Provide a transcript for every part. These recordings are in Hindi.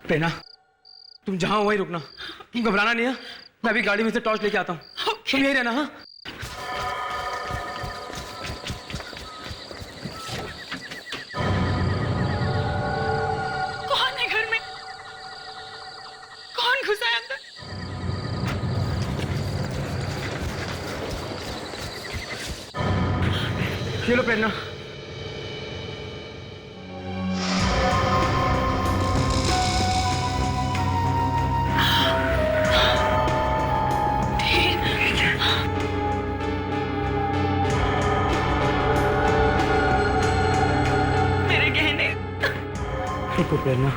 प्रेरणा, तुम जहां हो वहीं रुकना, तुम घबराना नहीं है। मैं अभी गाड़ी में से टॉर्च लेके आता हूँ। तुम यही रहना। हाँ, कौन है घर में? कौन घुसा है अंदर? ये लो प्रेरणा। मेरे गहने। देखो प्रेरणा,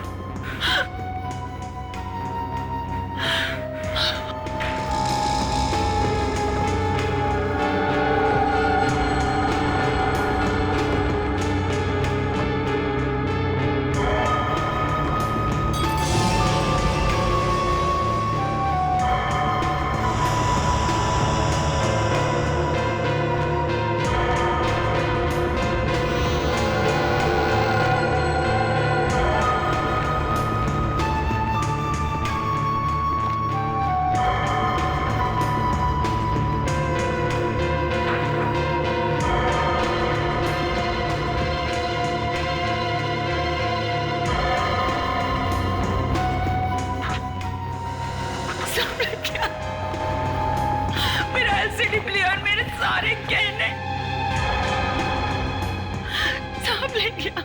मेरा एलसीडी प्लेयर, मेरे सारे गहने सब ले गया।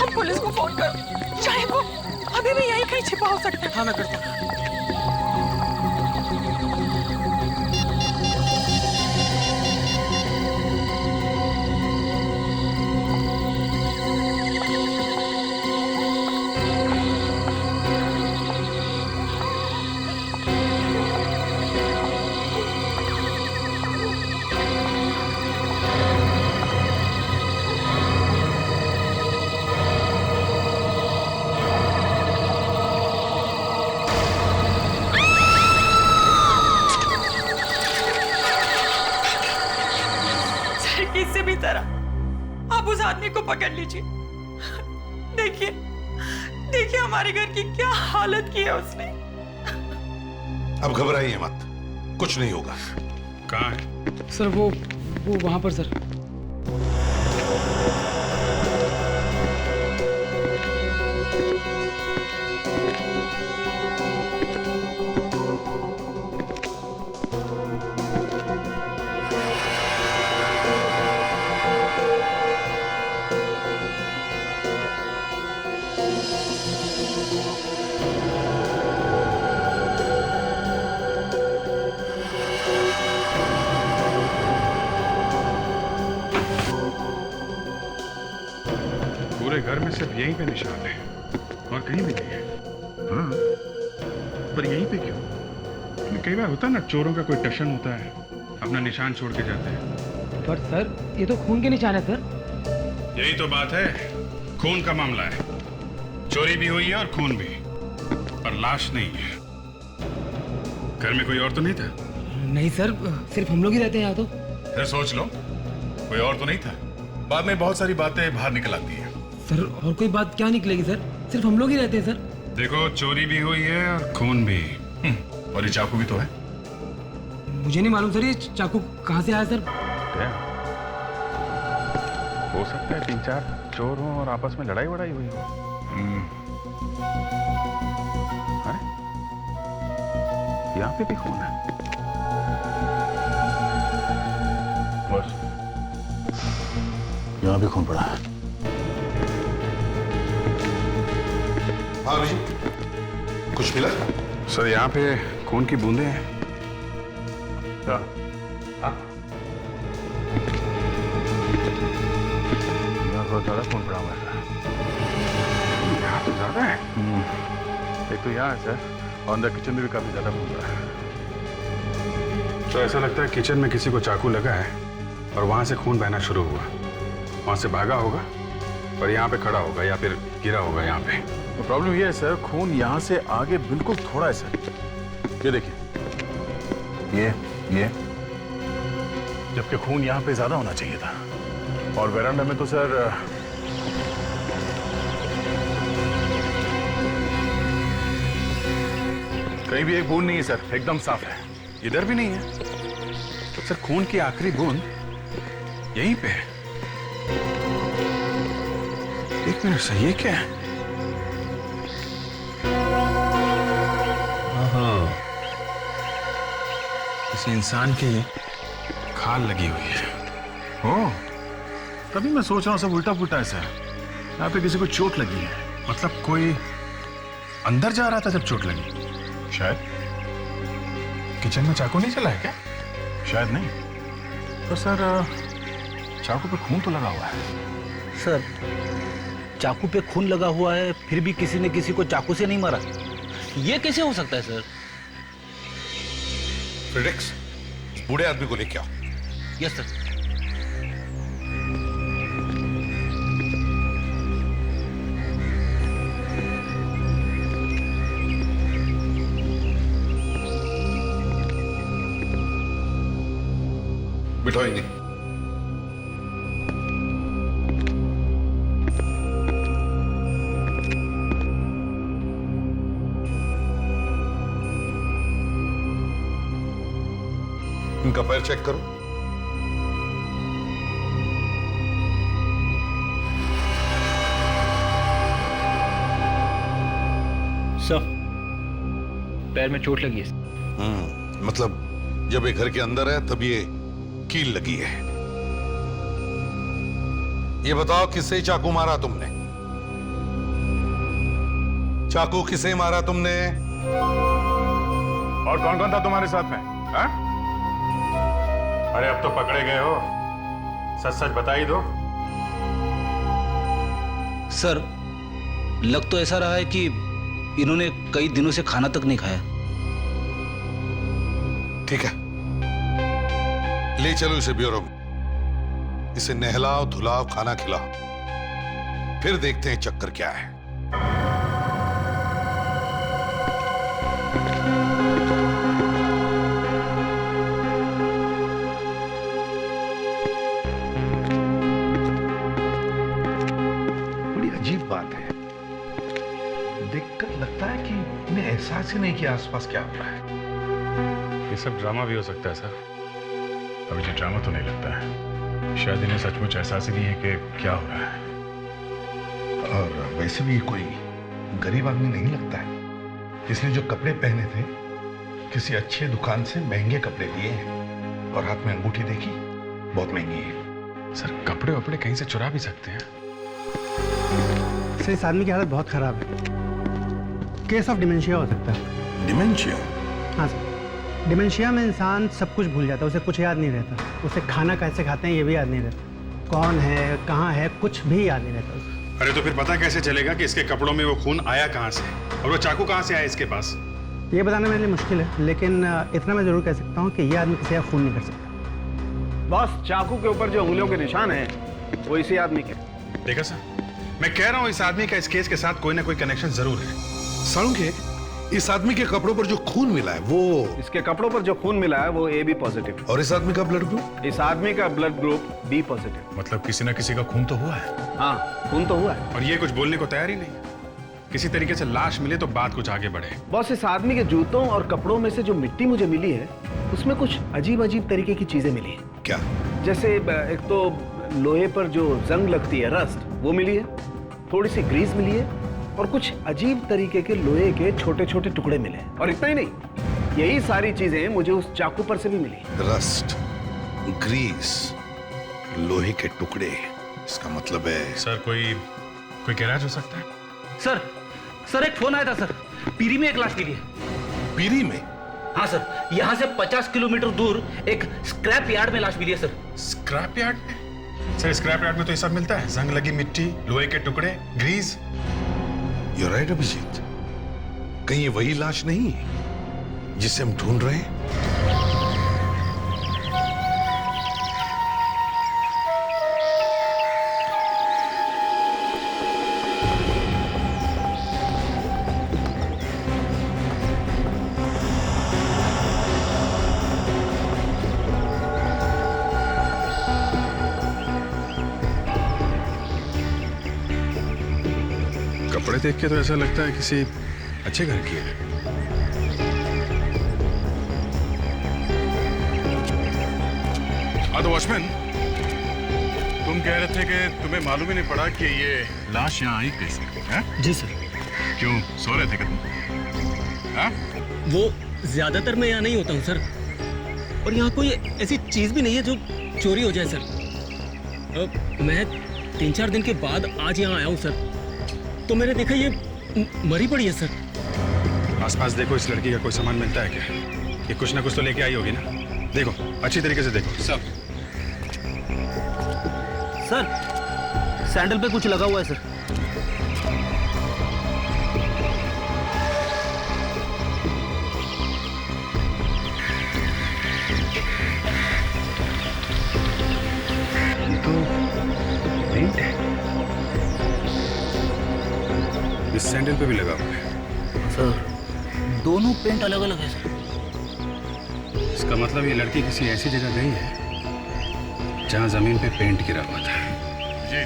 हम पुलिस को फोन कर, शायद वो अभी भी यहीं कहीं छिपा हो सकता है। हाँ मैं करता हूँ। किसी भी तरह आप उस आदमी को पकड़ लीजिए। देखिए देखिए हमारे घर की क्या हालत की है उसने। अब घबराइए मत, कुछ नहीं होगा। कहाँ है? सर वो वहां पर सर। पूरे घर में सिर्फ यहीं पे निशान है और कहीं भी नहीं है। हाँ, पर यहीं पे क्यों? कई बार होता है ना, चोरों का कोई टशन होता है, अपना निशान छोड़ के जाते हैं। पर सर ये तो खून के निशान है सर। यही तो बात है, खून का मामला है। चोरी भी हुई है और खून भी, पर लाश नहीं है। घर में कोई और तो नहीं था? नहीं सर, सिर्फ हम लोग ही रहते हैं यहाँ तो। फिर सोच लो, कोई और तो नहीं था। बाद में बहुत सारी बातें बाहर निकल आती है। सर और कोई बात क्या निकलेगी सर, सिर्फ हम लोग ही रहते हैं सर। देखो, चोरी भी हुई है और खून भी। और ये चाकू भी तो है। मुझे नहीं मालूम सर ये चाकू कहाँ से आया सर। हो सकता है 3-4 चोर हों और आपस में लड़ाई वड़ाई हुई हो। अरे यहाँ पे भी खून है। बस यहाँ भी खून पड़ा है। हाँ अभिजीत, कुछ मिला? सर यहाँ पे खून की बूंदें हैं। क्या? यहाँ थोड़ा ज्यादा खून पड़ा हुआ है। यहाँ तो ज्यादा है। एक तो यहाँ है सर, और अंदर किचन में भी काफी ज्यादा खून पड़ा है। तो ऐसा लगता है किचन में किसी को चाकू लगा है और वहां से खून बहना शुरू हुआ। वहां से भागा होगा और यहाँ पे खड़ा होगा या फिर गिरा होगा यहाँ पे। तो प्रॉब्लम ये है सर, खून यहाँ से आगे बिल्कुल थोड़ा है सर। ये देखिए, ये जबकि खून यहाँ पे ज्यादा होना चाहिए था। और वेरांडा में तो सर कहीं भी एक बूंद नहीं है सर, एकदम साफ है। इधर भी नहीं है सर। खून की आखिरी बूंद यहीं पे है। एक मिनट सर, ये क्या है? किसी इंसान की खाल लगी हुई है। ओह, तभी मैं सोच रहा हूँ सब उल्टा पुल्टा है सर। यहाँ पे किसी को चोट लगी है, मतलब कोई अंदर जा रहा था जब चोट लगी। शायद किचन में चाकू नहीं चला है क्या? शायद नहीं। तो सर चाकू पे खून तो लगा हुआ है। सर, चाकू पे खून लगा हुआ है, फिर भी किसी ने किसी को चाकू से नहीं मारा। ये कैसे हो सकता है सर? फ्रेडेक्स, बूढ़े आदमी को लेके आओ। Yes sir. बिठाओ इन्हें। इनका पैर चेक करो। सर, पैर में चोट लगी है। मतलब जब ये घर के अंदर है तब ये कील लगी है। ये बताओ किसे चाकू मारा तुमने? चाकू किसे मारा तुमने? और कौन कौन था तुम्हारे साथ में? हा? अरे अब तो पकड़े गए हो, सच सच बता ही दो। सर, लग तो ऐसा रहा है कि इन्होंने कई दिनों से खाना तक नहीं खाया। ठीक है, ले चलो इसे ब्यूरो में। इसे नहलाओ, धुलाओ, खाना खिलाओ, फिर देखते हैं चक्कर क्या है। बड़ी अजीब बात है, देखकर लगता है कि इन्हें एहसास ही नहीं कि आसपास क्या हो रहा है। ये सब ड्रामा भी हो सकता है सर। अभी जो ड्रामा तो नहीं लगता है, शायद इन्हें सचमुच एहसास ही नहीं है कि क्या हो रहा है। और वैसे भी ये कोई गरीब आदमी नहीं लगता है। इसने जो कपड़े पहने थे किसी अच्छे दुकान से महंगे कपड़े लिए हैं, और हाथ में अंगूठी देखी, बहुत महंगी है। सर, कपड़े वपड़े कहीं से चुरा भी सकते हैं। सर, इस आदमी की हालत बहुत खराब है। केस ऑफ डिमेंशिया हो सकता है। डिमेंशिया? हाँ सर, डिमेंशिया में इंसान सब कुछ भूल जाता है, उसे कुछ याद नहीं रहता। उसे खाना कैसे खाते हैं ये भी याद नहीं रहता, कौन है कहाँ है कुछ भी याद नहीं रहता उसे। अरे तो फिर पता कैसे चलेगा कि इसके कपड़ों में वो खून आया कहाँ से और वो चाकू कहाँ से आया इसके पास? ये बताना मेरे लिए मुश्किल है, लेकिन इतना मैं जरूर कह सकता हूँ कि ये आदमी किसी का खून नहीं कर सकता। बॉस, चाकू के ऊपर जो उंगलियों के निशान हैं वो इसी आदमी के। देखा सर, मैं कह रहा हूँ इस आदमी का इस केस के साथ कोई ना कोई कनेक्शन जरूर है। सालुंखे, इस आदमी के कपड़ों पर जो खून मिला है वो इसके कपड़ों पर जो खून मिला है वो AB पॉजिटिव। और इस आदमी का ब्लड ग्रुप? इस आदमी का ब्लड ग्रुप B पॉजिटिव। मतलब किसी ना किसी का खून तो हुआ है। हाँ, खून तो हुआ है। और ये कुछ बोलने को तैयार ही नहीं। किसी तरीके से लाश मिले तो बात कुछ आगे बढ़े। बॉस, इस आदमी के जूतों और कपड़ों में से जो मिट्टी मुझे मिली है उसमें कुछ अजीब अजीब तरीके की चीजें मिली है। क्या? जैसे एक तो लोहे पर जो जंग लगती है, रस्ट, वो मिली है, थोड़ी सी ग्रीस मिली है, और कुछ अजीब तरीके के लोहे के छोटे छोटे टुकड़े मिले। और इतना ही नहीं, यही सारी चीजें मुझे उस चाकू पर से भी मिली। रस्ट, ग्रीस, लोहे के टुकड़े, इसका मतलब है सर कोई गैराज हो सकता है? सर एक फोन आया था सर, पीरी में एक लाश मिली है। पीरी में? हाँ सर, यहाँ से 50 किलोमीटर दूर एक स्क्रैप यार्ड में लाश मिली है सर। स्क्रैप यार्ड में? सर स्क्रैप यार्ड में तो ये सब मिलता है, जंग लगी मिट्टी, लोहे के टुकड़े, ग्रीस। You're right, अभिजीत, कहीं ये वही लाश नहीं है जिसे हम ढूंढ रहे हैं? कपड़े देख के तो ऐसा लगता है किसी अच्छे घर की है। हाँ तो वॉचमैन, तुम कह रहे थे कि तुम्हें मालूम ही नहीं पड़ा कि ये लाश यहाँ आई कैसे? हैं? जी सर। क्यों सो रहे थे क्या तुम? हाँ? वो ज्यादातर मैं यहाँ नहीं होता हूँ सर, और यहाँ कोई ऐसी चीज भी नहीं है जो चोरी हो जाए सर। मैं 3-4 दिन के बाद आज यहाँ आया हूँ सर, तो मैंने देखा ये मरी पड़ी है सर। आसपास देखो, इस लड़की का कोई सामान मिलता है क्या? ये कुछ ना कुछ तो लेके आई होगी ना? देखो, अच्छी तरीके से देखो सब। सर सैंडल पे कुछ लगा हुआ है सर। इस सैंडल पे भी लगा हुआ है। सर दोनों पेंट अलग अलग है सर। इसका मतलब ये लड़की किसी ऐसी जगह गई है जहां जमीन पे पेंट गिरा हुआ था। जी,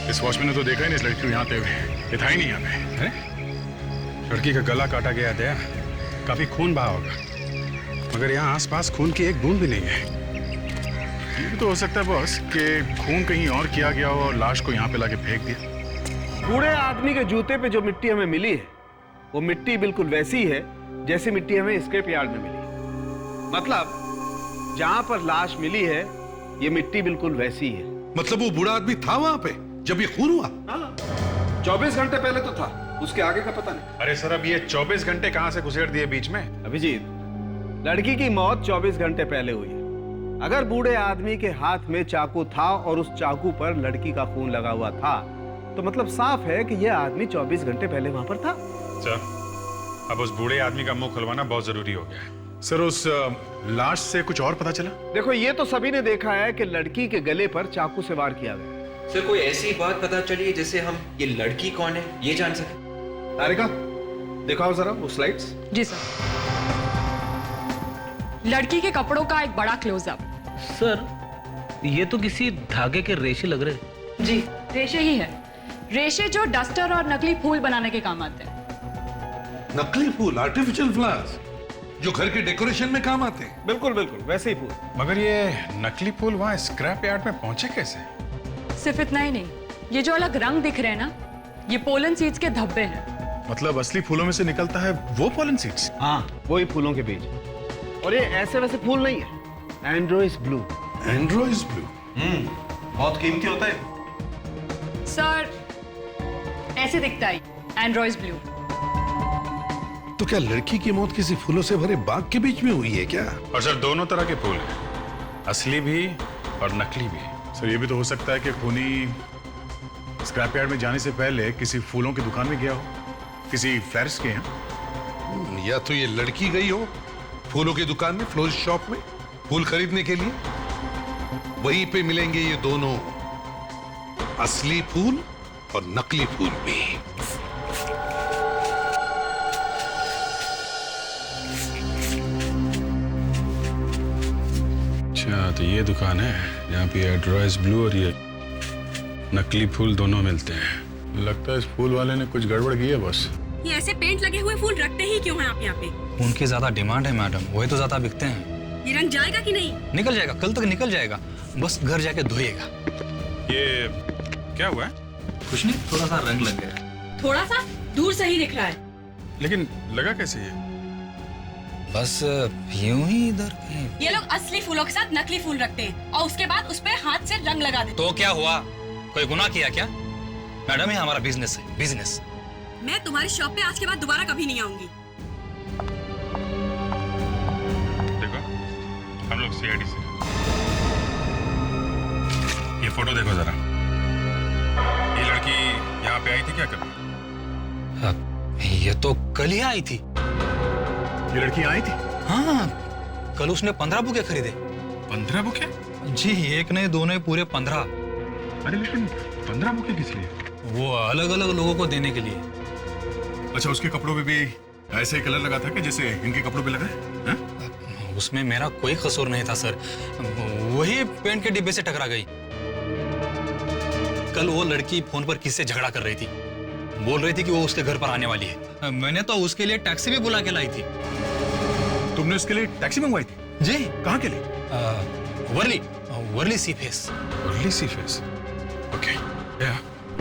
इस वॉचमैन ने तो देखा ही नहीं इस लड़की को यहाँ आते हुए। ये था ही नहीं यहाँ पे। है? लड़की का गला काटा गया दया, काफी खून बहा होगा, मगर यहाँ आसपास खून की एक बूंद भी नहीं है। ये भी तो हो सकता है बॉस कि खून कहीं और किया गया हो और लाश को यहाँ पे लाके फेंक दिया। बूढ़े आदमी के जूते पे जो मिट्टी हमें मिली है, वो मिट्टी बिल्कुल वैसी है जैसी मिट्टी हमें स्क्रैप यार्ड में मिली। मतलब जहां पर लाश मिली है, ये मिट्टी बिल्कुल वैसी है। मतलब वो बूढ़ा आदमी था वहां पे जब ये खून हुआ? 24 घंटे पहले तो था, उसके आगे का पता नहीं। अरे सर, अब ये 24 घंटे कहाँ से घुसेड़ दिए बीच में? अभिजीत, लड़की की मौत 24 घंटे पहले हुई है। अगर बूढ़े आदमी के हाथ में चाकू था और उस चाकू पर लड़की का खून लगा हुआ था, तो मतलब साफ है कि यह आदमी 24 घंटे पहले वहां पर था। सर, अब उस बूढ़े आदमी का मुंह खुलवाना बहुत जरूरी हो गया है। सर, उस लाश से कुछ और पता चला? देखो, ये तो सभी ने देखा है कि लड़की के गले पर चाकू से वार किया गया। सर, कोई ऐसी बात पता चली है जिससे हम ये लड़की कौन है ये जान सके? तारिका, दिखाओ जरा वो स्लाइड्स। जी सर। लड़की के कपड़ों का एक बड़ा क्लोजअप। सर ये तो किसी धागे के रेशे लग रहे। जी, रेशे ही है। रेशे जो डस्टर और नकली फूल बनाने के काम आते हैं। नकली फूल, आर्टिफिशियल फ्लावर्स, जो घर के डेकोरेशन में काम आते हैं। बिल्कुल बिल्कुल वैसे ही फूल। मगर ये नकली फूल वहाँ स्क्रैप यार्ड में पहुंचे कैसे? सिर्फ इतना ही नहीं, ये जो अलग रंग दिख रहे हैं ना, ये पोलन सीड्स के धब्बे हैं। मतलब असली फूलों में से निकलता है वो पोलन सीड्स? हाँ, वही फूलों के बीज। और ये ऐसे वैसे फूल नहीं है, एंड्रोइस ब्लू। एंड्रोइस ब्लू? बहुत कीमती होता है सर। ऐसे दिखता है एंड्रोइस ब्लू। तो क्या लड़की की मौत किसी फूलों से भरे बाग के बीच में हुई है क्या? और सर, दोनों तरह के फूल हैं, असली भी और नकली भी। सर, ये भी तो हो सकता है कि खूनी स्क्रैप यार्ड में जाने से पहले किसी फूलों की दुकान में गया हो, किसी फ्लरिस्ट के यहाँ। या तो ये लड़की गई हो फूलों की दुकान में, फ्लोरिस्ट शॉप में फूल खरीदने के लिए। वहीं पे मिलेंगे ये दोनों, असली फूल और नकली फूल भी। अच्छा, तो ये दुकान है जहाँ पे एंड्रोइस ब्लू और ये नकली फूल दोनों मिलते हैं। लगता है इस फूल वाले ने कुछ गड़बड़ की है बस। ये ऐसे पेंट लगे हुए फूल रखते ही क्यों हैं आप यहाँ पे? उनकी ज्यादा डिमांड है मैडम, वही तो ज्यादा बिकते हैं। ये रंग जाएगा कि नहीं? निकल जाएगा, कल तक निकल जाएगा, बस घर जाके धोइएगा। ये क्या हुआ है? कुछ नहीं, थोड़ा सा रंग लग गया। थोड़ा सा दूर से ही दिख रहा है। लेकिन लगा कैसे ये? बस यूं ही इधर कहीं। ये लोग असली फूलों के साथ नकली फूल रखते हैं और उसके बाद उस पे हाथ से रंग लगा देते। तो क्या हुआ, कोई गुनाह किया क्या? मैडम, ये हमारा बिजनेस है, बिजनेस। मैं तुम्हारी शॉप पे आज के बाद दोबारा कभी नहीं आऊंगी। देखो, हम लोग सीआईडी से। ये फोटो देखो जरा। ये लड़की यहाँ पे आई थी क्या कभी? ये तो कल ही आई थी। ये लड़की आई थी? हाँ, कल उसने 15 बुके खरीदे। 15 बुके? जी, एक नहीं, दो नहीं, पूरे 15। अरे लेकिन 15 बुके किस लिए? वो अलग अलग लोगों को देने के लिए। अच्छा, उसके कपड़ों पे भी ऐसे ही कलर लगा था कि जैसे इनके कपड़ों पे लगा है? उसमें मेरा कोई कसूर नहीं था सर, वही पेंट के डिब्बे से टकरा गई। कल वो लड़की फोन पर किससे झगड़ा कर रही थी, बोल रही थी कि वो उसके घर पर आने वाली है। मैंने तो उसके लिए टैक्सी भी बुला के लाई थी। तुमने उसके लिए टैक्सी मंगवाई थी? जी। कहाँ के लिए? वर्ली सी फेस। वर्ली सी फेस, ओके।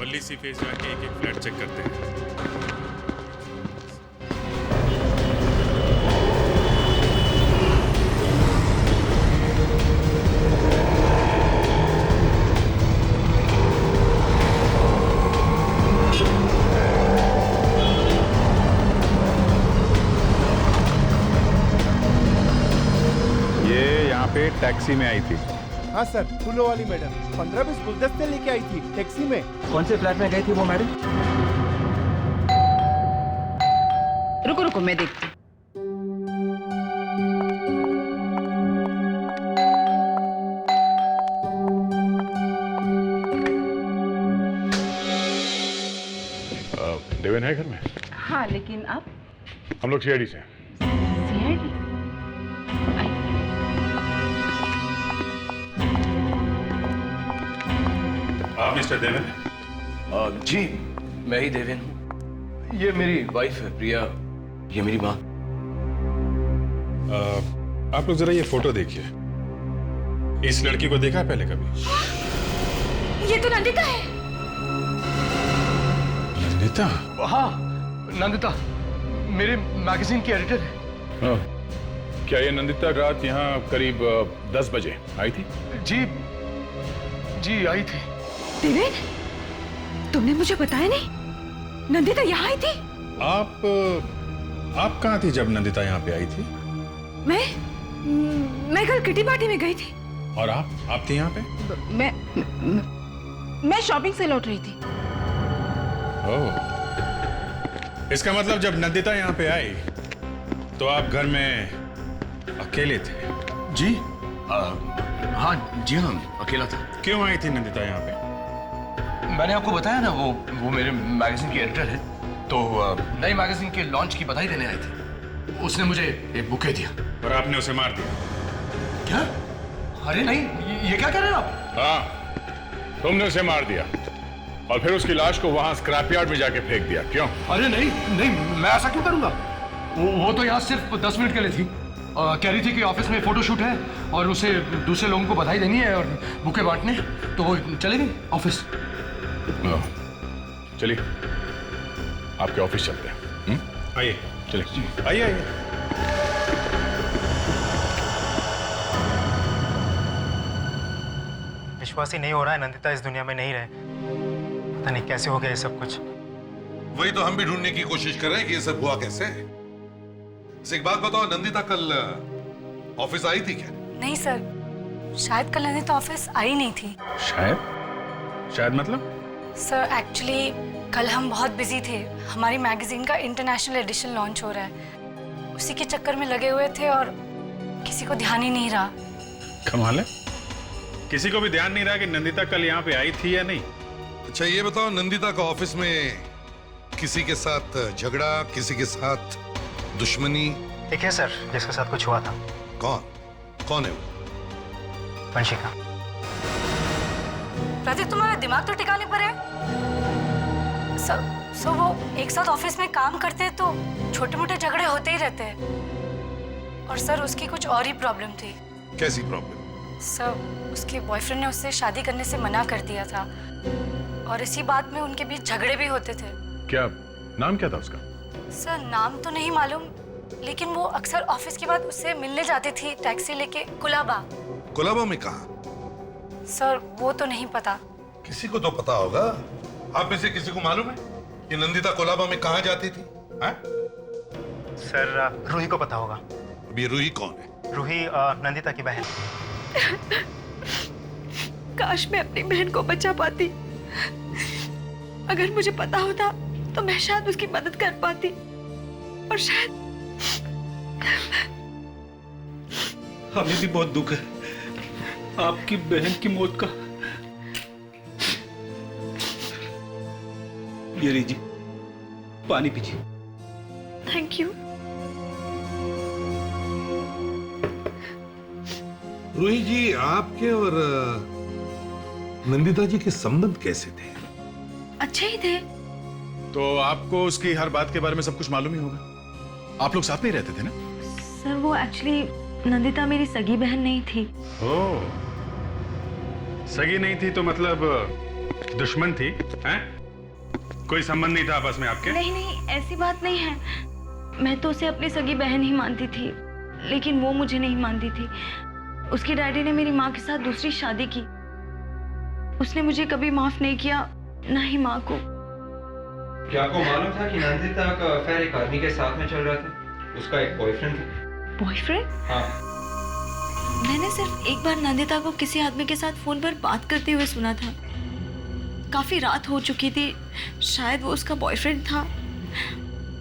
वर्ली सी फेस जाके एक फ्लैट चेक करते हैं। टैक्सी में आई थी। हाँ सर, फूलों वाली मैडम 15-20 गुलदस्ते लेके आई थी टैक्सी में। कौन से फ्लैट में गई थी वो मैडम? रुको रुको, मैं देखती हूँ। देवेन है घर में? हाँ, लेकिन आप? हम लोग सीआईडी से। सीआईडी? आप मिस्टर देवेन? जी, मैं ही देवेन हूँ। ये मेरी वाइफ है प्रिया, ये मेरी माँ। आप लोग जरा ये फोटो देखिए। इस लड़की को देखा है पहले कभी? ये तो नंदिता है। नंदिता? हाँ, नंदिता मेरे मैगजीन की एडिटर है। क्या ये नंदिता रात यहाँ करीब 10 बजे आई थी? जी आई थी। देवेन, तुमने मुझे बताया नहीं? नंदिता यहाँ आई थी? आप कहाँ थी जब नंदिता यहाँ पे आई थी? मैं कल किटी पार्टी में गई थी। और आप थी यहाँ पे? मैं शॉपिंग से लौट रही थी। ओह, इसका मतलब जब नंदिता यहाँ पे आई तो आप घर में अकेले थे? जी हाँ, अकेला था। क्यों आई थी नंदिता यहाँ पे? मैंने आपको बताया ना, वो मेरे मैगजीन की एडिटर है, तो नई मैगजीन के लॉन्च की बधाई देने आई थी। उसने मुझे एक बुके दिया। और आपने उसे मार दिया? क्या? अरे नहीं, ये क्या कह रहे हैं आप? हाँ, तुमने उसे मार दिया और फिर उसकी लाश को वहां स्क्रैप यार्ड में जाके फेंक दिया। क्यों? अरे नहीं, मैं ऐसा क्यों करूंगा? वो तो यहाँ सिर्फ 10 मिनट के लिए थी। कह रही थी कि ऑफिस में फोटोशूट है और उसे दूसरे लोगों को बधाई देनी है और बुके बांटने, तो वो चली गई ऑफिस। चलिए आपके ऑफिस चलते हैं। आइए, चलिए आइए। विश्वास ही नहीं हो रहा है नंदिता इस दुनिया में नहीं रहे। पता नहीं कैसे हो गया ये सब कुछ। वही तो हम भी ढूंढने की कोशिश कर रहे हैं कि ये सब हुआ कैसे। एक बात बताओ, नंदिता कल ऑफिस आई थी क्या? नहीं सर, शायद कल नंदिता ऑफिस आई नहीं थी। शायद मतलब? सर एक्चुअली कल हम बहुत बिजी थे। हमारी मैगजीन का इंटरनेशनल एडिशन लॉन्च हो रहा है, उसी के चक्कर में लगे हुए थे और किसी को ध्यान ही नहीं रहा। कमाल है, किसी को भी ध्यान नहीं रहा कि नंदिता कल यहाँ पे आई थी या नहीं। अच्छा ये बताओ, नंदिता का ऑफिस में किसी के साथ झगड़ा, किसी के साथ दुश्मनी? एक है सर जिसके साथ कुछ हुआ था। कौन है वो? वंशिका। प्रतीक, तुम्हारा दिमाग तो ठिकाने पर है। सर वो एक साथ ऑफिस में काम करते हैं तो छोटे मोटे झगड़े होते ही रहते हैं। और सर उसकी कुछ और ही प्रॉब्लम थी। कैसी प्रॉब्लम? सर उसके बॉयफ्रेंड ने उससे शादी करने से मना कर दिया था और इसी बात में उनके बीच झगड़े भी होते थे। क्या नाम क्या था उसका? सर नाम तो नहीं मालूम, लेकिन वो अक्सर ऑफिस के बाद उससे मिलने जाती थी टैक्सी लेके। कुलाबा में कहाँ? सर वो तो नहीं पता। किसी को तो पता होगा। आप में से किसी को मालूम है कि नंदिता कुलाबा में कहाँ जाती थी? सर रूही को पता होगा। अब ये रूही कौन है? रूही नंदिता की बहन। काश मैं अपनी बहन को बचा पाती। अगर मुझे पता होता तो मैं शायद उसकी मदद कर पाती और शायद। हमें भी बहुत दुख है आपकी बहन की मौत का। ये लीजिए, पानी पीजिए। Thank you. रूही जी, आपके और नंदिता जी के संबंध कैसे थे? अच्छे ही थे, तो आपको उसकी हर बात के बारे में सब कुछ मालूम ही होगा। आप लोग साथ में ही रहते थे ना? सर वो एक्चुअली नंदिता मेरी सगी बहन नहीं थी। ओह, सगी नहीं थी तो मतलब दुश्मन थी हैं? कोई संबंध नहीं था आपस में आपके? नहीं नहीं, ऐसी बात नहीं है। मैं तो उसे अपनी सगी बहन ही मानती थी, लेकिन वो मुझे नहीं मानती थी। उसके डैडी ने मेरी माँ के साथ दूसरी शादी की। उसने मुझे कभी माफ नहीं किया, ना ही माँ को। क्या आपको मालूम था कि नंदिता का अफेयर एक आदमी के साथ में चल रहा था? उसका एक बॉयफ्रेंड था। बॉयफ्रेंड? हाँ। मैंने सिर्फ एक बार नंदिता को किसी आदमी के साथ फोन पर बात करते हुए सुना था। काफी रात हो चुकी थी, शायद वो उसका बॉयफ्रेंड था।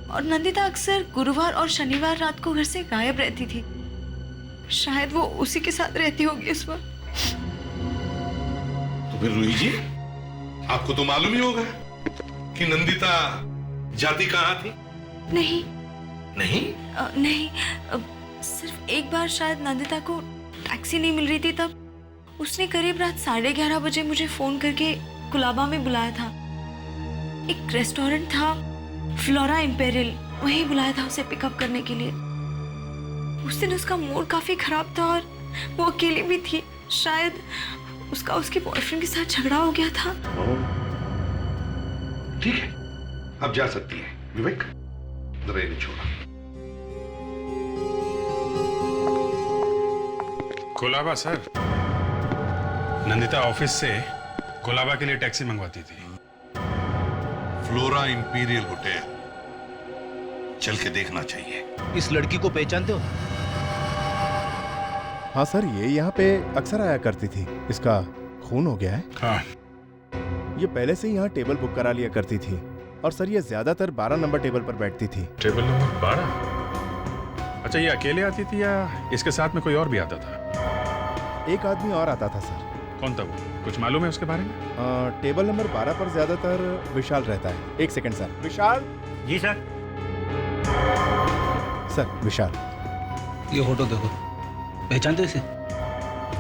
और नंदिता अक्सर गुरुवार और शनिवार रात को घर से गायब रहती थी। शायद वो उसी के साथ रहती होगी इस वक्त। तो फिर रूही जी, आपको तो मालूम ही होगा कि नंदिता जाती कहाँ थी? नहीं नहीं? नहीं, सिर्फ एक बार शायद नंदिता को टैक्सी नहीं मिल रही थी, तब उसने करीब रात 11:30 बजे मुझे फोन करके कुलाबा में बुलाया था। एक रेस्टोरेंट था, फ्लोरा इंपेरियल, वहीं बुलाया था उसे पिकअप करने के लिए। उस दिन उसका मूड काफी खराब था और वो अकेली भी थी। शायद उसका उसके बॉयफ्रेंड के साथ झगड़ा हो गया था। ठीक है, अब जा सकती है। विवेक, जरा इन्हें छोड़ा। कोलाबा सर, नंदिता ऑफिस से कोलाबा के लिए टैक्सी मंगवाती थी। फ्लोरा इंपीरियल होटल, चल के देखना चाहिए। इस लड़की को पहचानते हो? हाँ सर, ये यहाँ पे अक्सर आया करती थी। इसका खून हो गया है। हाँ। ये पहले से ही यहाँ टेबल बुक करा लिया करती थी। और सर ये ज्यादातर 12 नंबर टेबल पर बैठती थी। Table number 12? अच्छा, ये अकेले आती थी या इसके साथ में कोई और भी आता था? एक आदमी और आता था सर। कौन था वो? कुछ मालूम है उसके बारे में? टेबल नंबर 12 पर ज्यादातर विशाल रहता है। एक सेकंड सर। विशाल? जी सर। सर विशाल। ये फोटो देखो, पहचानते हो इसे?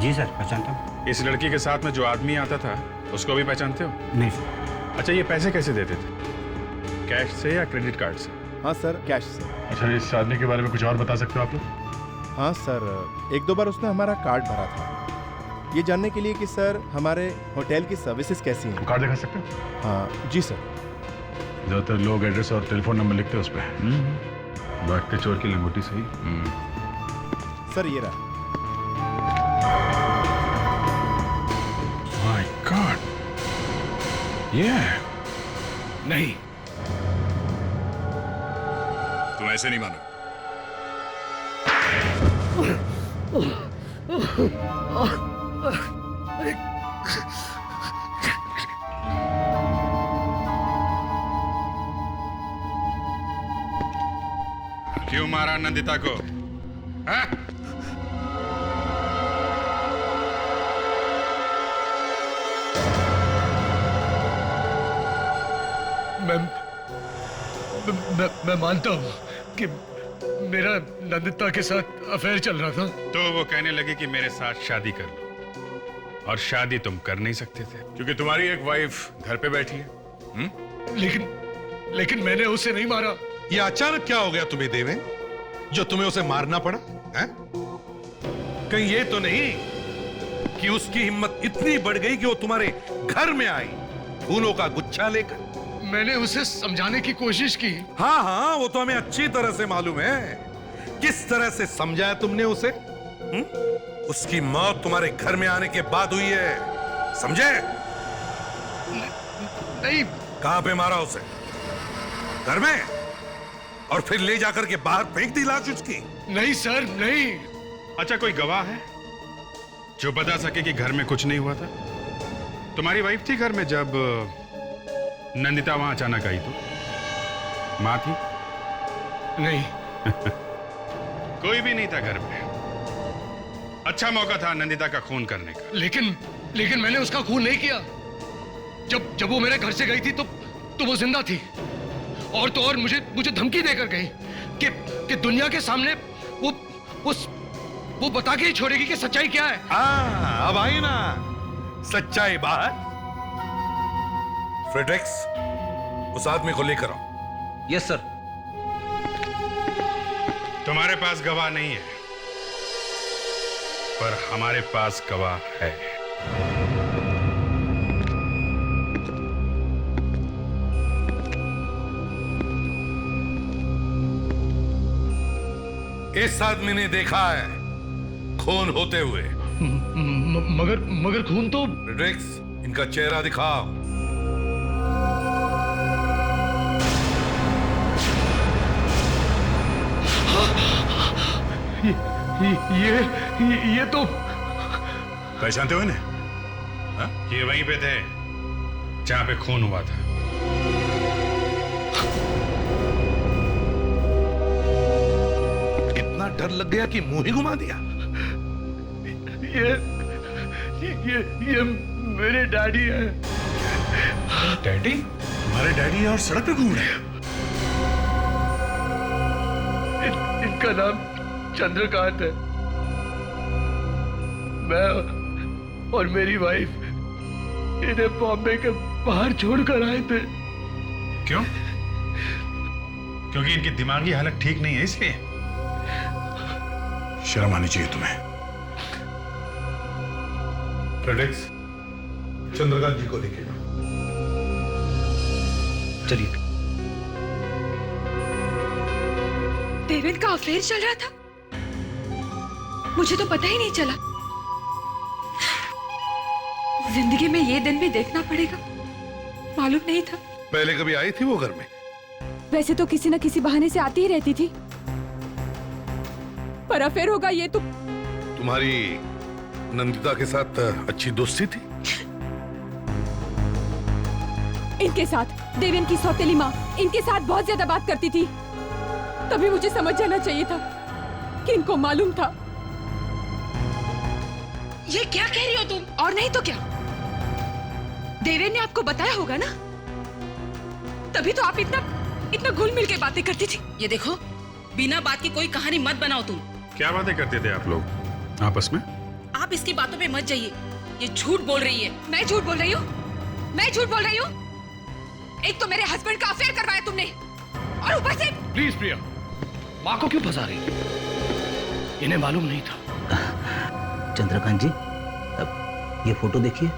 जी सर, पहचानता हूँ। इस लड़की के साथ में जो आदमी आता था उसको भी पहचानते हो? नहीं सर। अच्छा, ये पैसे कैसे देते थे? कैश से या क्रेडिट कार्ड से? हाँ सर, कैश से। अच्छा, इस आदमी के बारे में कुछ और बता सकते हो आप लोग? हाँ सर, 1-2 बार उसने हमारा कार्ड भरा था, ये जानने के लिए कि सर हमारे होटल की सर्विसेज कैसी हैं। कार्ड दिखा सकते हो? हाँ जी सर। ज्यादातर लोग एड्रेस और टेलीफोन नंबर लिखते हैं उस पर। भागते चोर की लंगोटी सही। सर ये रहा। माय गॉड, ये नहीं, तुम ऐसे नहीं मानो। क्यों मारा नंदिता को? हाँ? मैं मानता हूँ कि मेरा नंदिता के साथ अफेयर चल रहा था। तो वो कहने लगे कि मेरे साथ शादी कर लो, और शादी तुम कर नहीं सकते थे क्योंकि तुम्हारी एक वाइफ घर पे बैठी है। लेकिन मैंने उसे नहीं मारा। ये अचानक क्या हो गया तुम्हें देवेन, जो तुम्हें उसे मारना पड़ा है? कहीं ये तो नहीं कि उसकी हिम्मत इतनी बढ़ गई कि वो तुम्हारे घर में आई फूलों का गुच्छा लेकर? मैंने उसे समझाने की कोशिश की। हाँ हाँ, वो तो हमें अच्छी तरह से मालूम है किस तरह से समझाया तुमने उसे। उसकी मौत तुम्हारे घर में आने के बाद हुई है, समझे? नहीं। कहां पे मारा उसे? घर में? और फिर ले जाकर के बाहर फेंक दी लाश उसकी? नहीं सर, नहीं। अच्छा, कोई गवाह है जो बता सके कि घर में कुछ नहीं हुआ था? तुम्हारी वाइफ थी घर में जब नंदिता वहां अचानक आई? तो मां थी? नहीं। कोई भी नहीं था घर में। अच्छा मौका था नंदिता का खून करने का। लेकिन मैंने उसका खून नहीं किया। जब वो मेरे घर से गई थी तो वो जिंदा थी। और तो और मुझे धमकी देकर गई कि दुनिया के सामने वो बता के ही छोड़ेगी कि सच्चाई क्या है। अब आई ना सच्चाई बाहर। फ्रेडरिक्स, उस आदमी को लेकर आओ। Yes sir. तुम्हारे पास गवाह नहीं है, पर हमारे पास गवाह है। इस आदमी ने देखा है खून होते हुए। मगर खून तो। फ्रेडरिक्स, इनका चेहरा दिखाओ। ये तो पहचानते हो इन्हें? ये वहीं पे थे जहां पे खून हुआ था। इतना डर लग गया कि मुंह ही घुमा दिया। ये मेरे डैडी है। डैडी? तुम्हारे डैडी है और सड़क पे घूम रहे हैं? इनका नाम चंद्रकांत है। मैं और मेरी वाइफ इन्हें बॉम्बे के बाहर छोड़कर आए थे। क्यों? क्योंकि इनकी दिमागी हालत ठीक नहीं है इसलिए? शर्म आनी चाहिए तुम्हें। फ्रेडरिक्स, चंद्रकांत जी को लेके जाओ। चलिए। देवेंद्र का अफेयर चल रहा था, मुझे तो पता ही नहीं चला। जिंदगी में ये दिन भी देखना पड़ेगा, मालूम नहीं था। पहले कभी आई थी वो घर में? वैसे तो किसी न किसी बहाने से आती ही रहती थी, पर अफेयर होगा ये तो। तुम्हारी नंदिता के साथ अच्छी दोस्ती थी? इनके साथ, देवेंद्र की सौतेली माँ इनके साथ बहुत ज्यादा बात करती थी। तभी मुझे समझ जाना चाहिए था कि इनको मालूम था। ये क्या कह रही हो तुम? और नहीं तो क्या, देवेंद्र ने आपको बताया होगा ना, तभी तो आप इतना घुल मिल के बातें करती थी। ये देखो, बिना बात की कोई कहानी मत बनाओ तुम। क्या बातें करते थे आप लोग आपस में? आप इसकी बातों पे मत जाइए, ये झूठ बोल रही है। मैं झूठ बोल रही हूँ? मैं झूठ बोल रही हूँ? एक तो मेरे हस्बैंड का अफेयर करवाया तुमने, और ऊपर से। प्लीज प्रिया, माँ को क्यों फंसा रही? इन्हें मालूम नहीं था। चंद्रकांत जी, अब ये फोटो देखिए,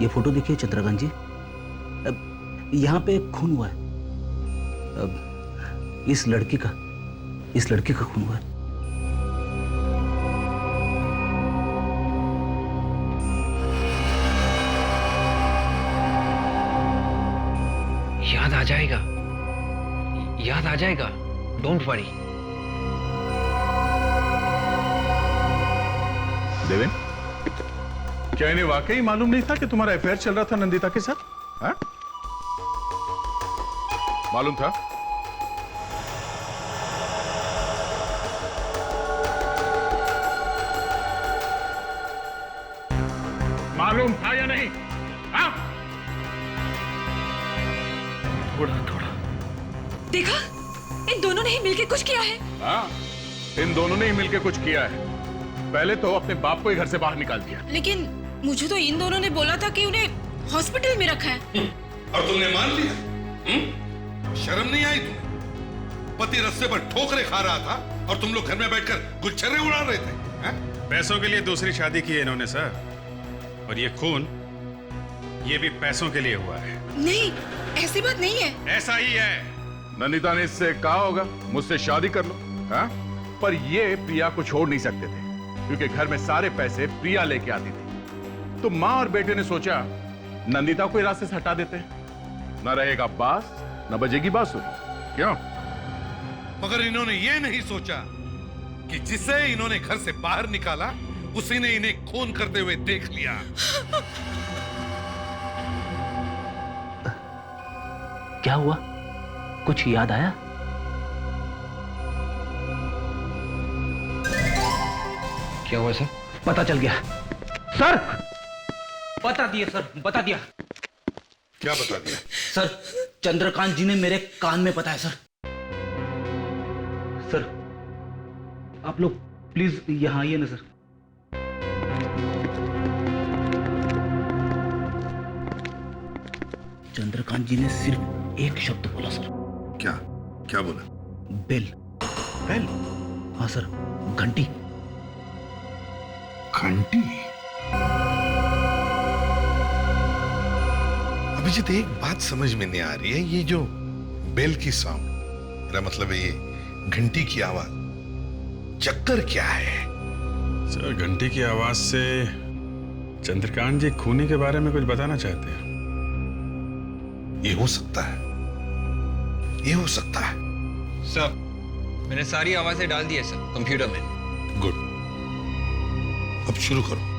ये फोटो देखिए चंद्रकांत जी। अब यहाँ पे खून हुआ है। अब इस लड़की का खून हुआ है। याद आ जाएगा, डोंट वरी। देवेन, क्या इन्हें वाकई मालूम नहीं था कि तुम्हारा अफेयर चल रहा था नंदिता के साथ? हाँ? मालूम था? मालूम था या नहीं? हाँ? थोड़ा देखा, इन दोनों ने ही मिलके कुछ किया है। हाँ, इन दोनों ने ही मिलके कुछ किया है। पहले तो अपने बाप को ही घर से बाहर निकाल दिया। लेकिन मुझे तो इन दोनों ने बोला था कि उन्हें हॉस्पिटल में रखा है। और तुमने मान लिया? शर्म नहीं आई तुम्हें? पति रास्ते पर ठोकरे खा रहा था और तुम लोग घर में बैठकर गुलछर्रे उड़ा रहे थे। पैसों के लिए दूसरी शादी की है इन्होंने सर, और ये खून, ये भी पैसों के लिए हुआ है। नहीं, ऐसी बात नहीं है। ऐसा ही है। नंदिता ने इससे कहा होगा मुझसे शादी कर लो, हाँ? पर ये प्रिया को छोड़ नहीं सकते थे, क्योंकि घर में सारे पैसे प्रिया लेके आती थी। तो माँ और बेटे ने सोचा नंदिता को रास्ते से हटा देते हैं, न रहेगा बास न बजेगी बांसुरी। क्यों? मगर इन्होंने ये नहीं सोचा कि जिसे इन्होंने घर से बाहर निकाला उसी ने इन्हें खून करते हुए देख लिया। क्या हुआ? कुछ याद आया? क्या हुआ सर? पता चल गया सर। बता दिया सर, बता दिया। क्या बता दिया? सर, चंद्रकांत जी ने मेरे कान में बताया सर। सर, आप लोग प्लीज यहां आइए ना सर। चंद्रकांत चंद्रकांत जी ने सिर्फ एक शब्द बोला सर। क्या क्या बोला? बेल। बेल? हाँ सर, घंटी। घंटी? अभिजीत, एक बात समझ में नहीं आ रही है, ये जो बेल की साउंड, मेरा मतलब है ये घंटी की आवाज, चक्कर क्या है? सर, घंटी की आवाज से चंद्रकांत जी खूनी के बारे में कुछ बताना चाहते हैं। ये हो सकता है, ये हो सकता है। सर, मैंने सारी आवाजें डाल दी है सर कंप्यूटर में। गुड, अब शुरू करो।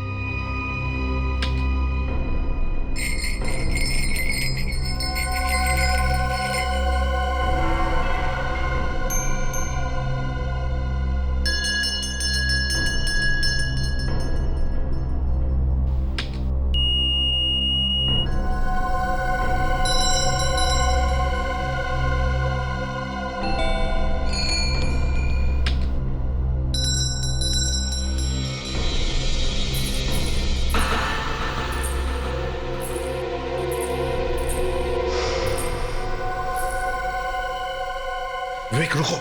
विवेक, रुको।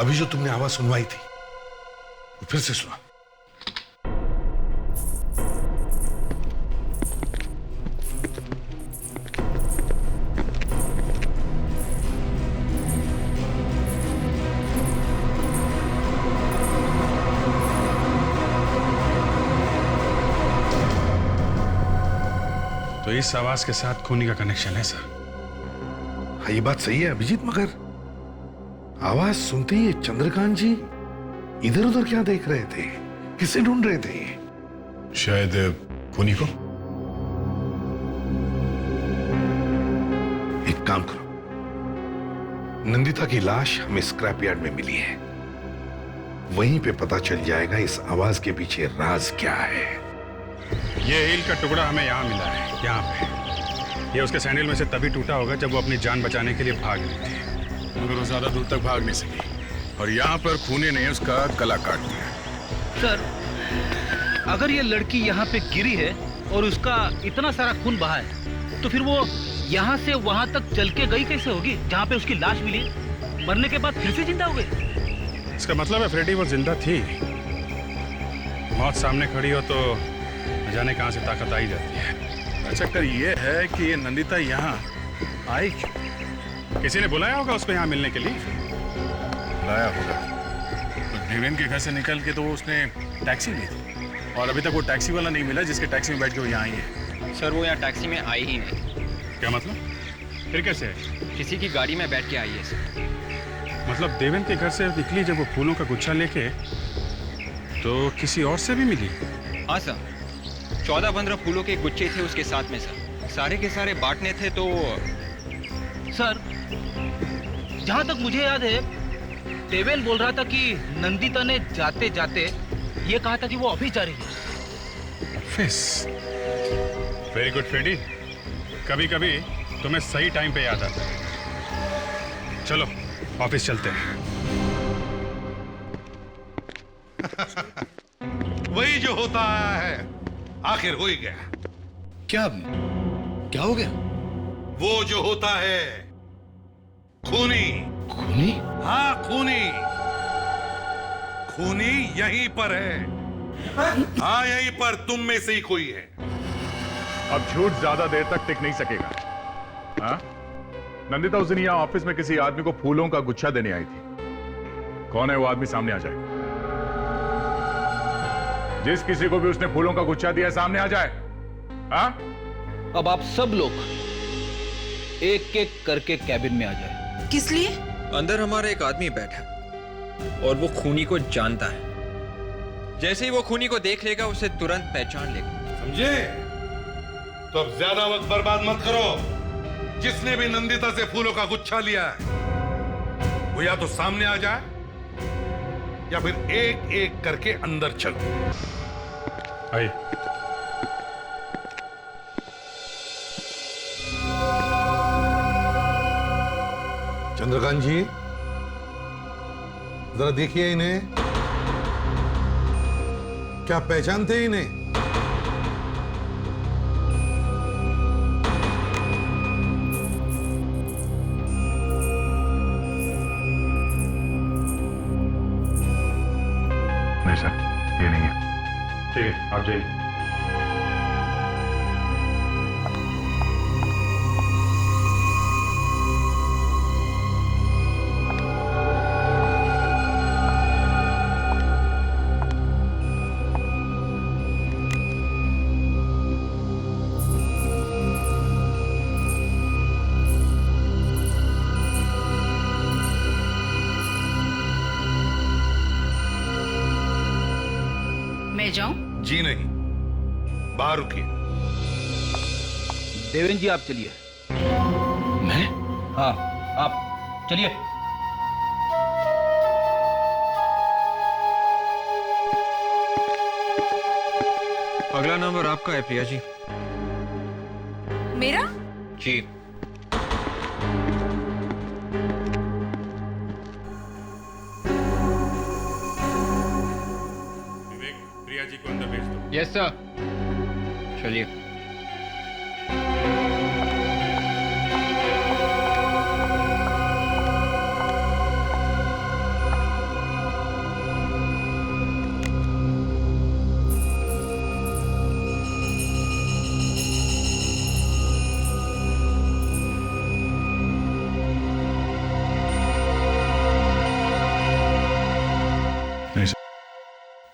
अभी जो तुमने आवाज सुनवाई थी वो फिर से सुना। तो इस आवाज के साथ खूनी का कनेक्शन है सर। हाँ, ये बात सही है अभिजीत, मगर आवाज सुनते ही चंद्रकांत जी इधर उधर क्या देख रहे थे? किसे ढूंढ रहे थे? शायद खूनी को। एक काम करो, नंदिता की लाश हमें स्क्रैप यार्ड में मिली है, वहीं पे पता चल जाएगा इस आवाज के पीछे राज क्या है। ये हील का टुकड़ा हमें यहाँ मिला है, यहाँ पे। ये उसके सैंडल में से तभी टूटा होगा जब वो अपनी जान बचाने के लिए भाग रही थी, मगर वो ज्यादा दूर तक भाग नहीं सकी और यहाँ पर खूनी ने उसका गला काट दिया। सर, अगर ये लड़की यहाँ पे गिरी है और उसका इतना सारा खून बहा है, तो फिर वो यहाँ से वहाँ तक चल के गई कैसे होगी जहाँ पे उसकी लाश मिली? मरने के बाद फिर से जिंदा हो गई? इसका मतलब है फ्रेडी वो जिंदा थी। मौत सामने खड़ी हो तो न जाने कहाँ से ताकत आई जाती है। चक्कर ये है कि ये नंदिता यहाँ आई क्यों? किसी ने बुलाया होगा उसको यहाँ मिलने के लिए। लाया होगा तो देवेन के घर से निकल के तो उसने टैक्सी ली थी और अभी तक वो टैक्सी वाला नहीं मिला जिसके टैक्सी में बैठ के वो यहाँ आई है। सर, वो यहाँ टैक्सी में आई ही नहीं। क्या मतलब? फिर कैसे है? किसी की गाड़ी में बैठ के आई है सर। मतलब देवेन के घर से निकली जब वो फूलों का गुच्छा लेके, तो किसी और से भी मिली? हाँ सर, 14-15 फूलों के गुच्छे थे उसके साथ में सर, सारे के सारे बांटने थे। तो सर, जहां तक मुझे याद है, देवेन बोल रहा था कि नंदिता ने जाते जाते ये कहा था कि वो ऑफिस जा रही है। ऑफिस? वेरी गुड फ्रेडी, कभी कभी तुम्हें सही टाइम पे याद आता है। चलो ऑफिस चलते हैं। वही जो होता आया है आखिर हो ही गया। क्या क्या हो गया? वो जो होता है खूनी। खूनी? हाँ, खूनी। खूनी यहीं पर है। हाँ, यहीं पर तुम में से ही कोई है। अब झूठ ज्यादा देर तक टिक नहीं सकेगा। हाँ? नंदिता उस दिन यहाँ ऑफिस में किसी आदमी को फूलों का गुच्छा देने आई थी। कौन है वो आदमी? सामने आ जाए। जिस किसी को भी उसने फूलों का गुच्छा दिया सामने आ जाए। हाँ? अब आप सब लोग एक एक करके कैबिन में आ जाए। किस लिए? अंदर हमारा एक आदमी बैठा और वो खूनी को जानता है। जैसे ही वो खूनी को देख लेगा उसे तुरंत पहचान लेगा। समझे? तो अब ज्यादा वक्त बर्बाद मत करो। जिसने भी नंदिता से फूलों का गुच्छा लिया है वो या तो सामने आ जाए या फिर एक एक करके अंदर चलो। आइए। चंद्रकांत जी, जरा देखिए इन्हें। क्या पहचानते हैं इन्हें? ठीक है, आप जाइए। मैं जाऊं? जी नहीं, बाहर रुकिए। देवेंद्र जी आप चलिए। मैं? हाँ, आप चलिए। अगला नंबर आपका है प्रिया जी। मेरा? जी। प्रिया जी को अंदर भेज दो। Yes sir. चलिए।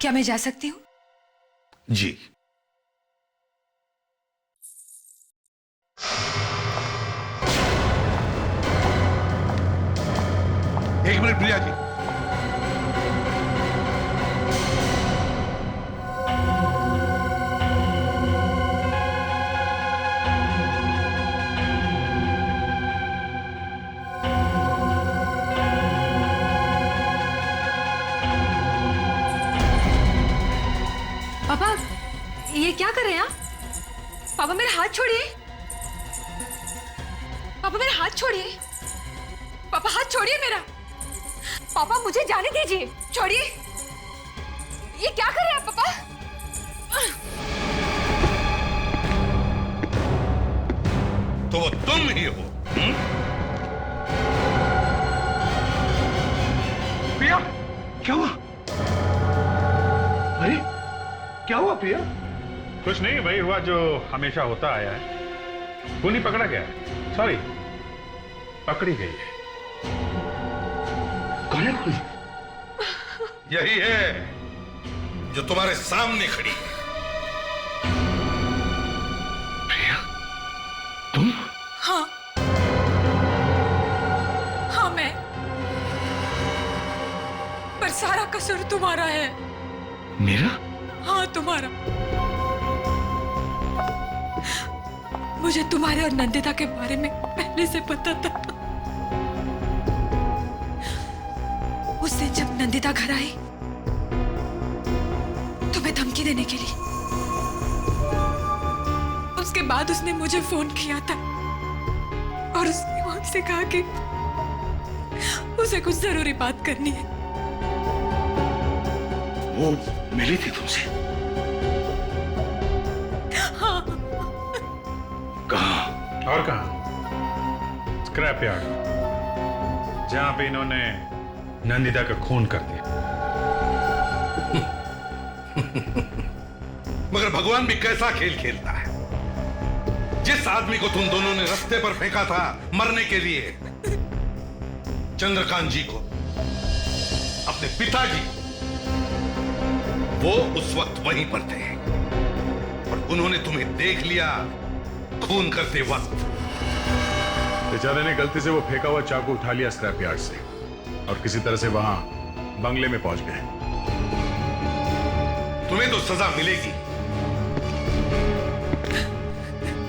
क्या मैं जा सकती हूँ? जी। एक मिनट प्रिया जी। पापा, ये क्या कर रहे हैं आप? पापा मेरा हाथ छोड़िए। पापा मेरा हाथ छोड़िए। पापा हाथ छोड़िए मेरा। पापा मुझे जाने दीजिए। छोड़िए। ये क्या कर रहे हैं आप पापा? तो वो तुम ही हो? प्रिया, क्या हुआ? अरे क्या हुआ प्रिया? कुछ नहीं, वही हुआ जो हमेशा होता आया है। खूनी पकड़ा गया है। सॉरी, पकड़ी गई है। कौन है खूनी? यही है जो तुम्हारे सामने खड़ी है। प्रिया, तुम? हाँ, हाँ मैं। पर सारा कसूर तुम्हारा है। मेरा? हाँ तुम्हारा। मुझे तुम्हारे और नंदिता के बारे में पहले से पता था। उस दिन जब नंदिता घर आई तुम्हें धमकी देने के लिए, उसके बाद उसने मुझे फोन किया था और उसने वहां से कहा कि उसे कुछ जरूरी बात करनी है। वो मिली थी तुमसे? हाँ। कहाँ? और कहाँ? स्क्रैप यार्ड, जहां पे इन्होंने नंदिता का खून कर दिया। मगर भगवान भी कैसा खेल खेलता है। जिस आदमी को तुम दोनों ने रास्ते पर फेंका था मरने के लिए, चंद्रकांत जी को, अपने पिताजी, वो उस वक्त वहीं पर थे और उन्होंने तुम्हें देख लिया खून करते वक्त। बेचारे ने गलती से वो फेंका हुआ चाकू उठा लिया स्क्रैप यार्ड से और किसी तरह से वहां बंगले में पहुंच गए। तुम्हें तो सजा मिलेगी,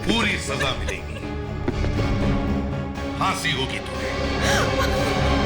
पूरी सजा मिलेगी। फांसी होगी तुम्हें।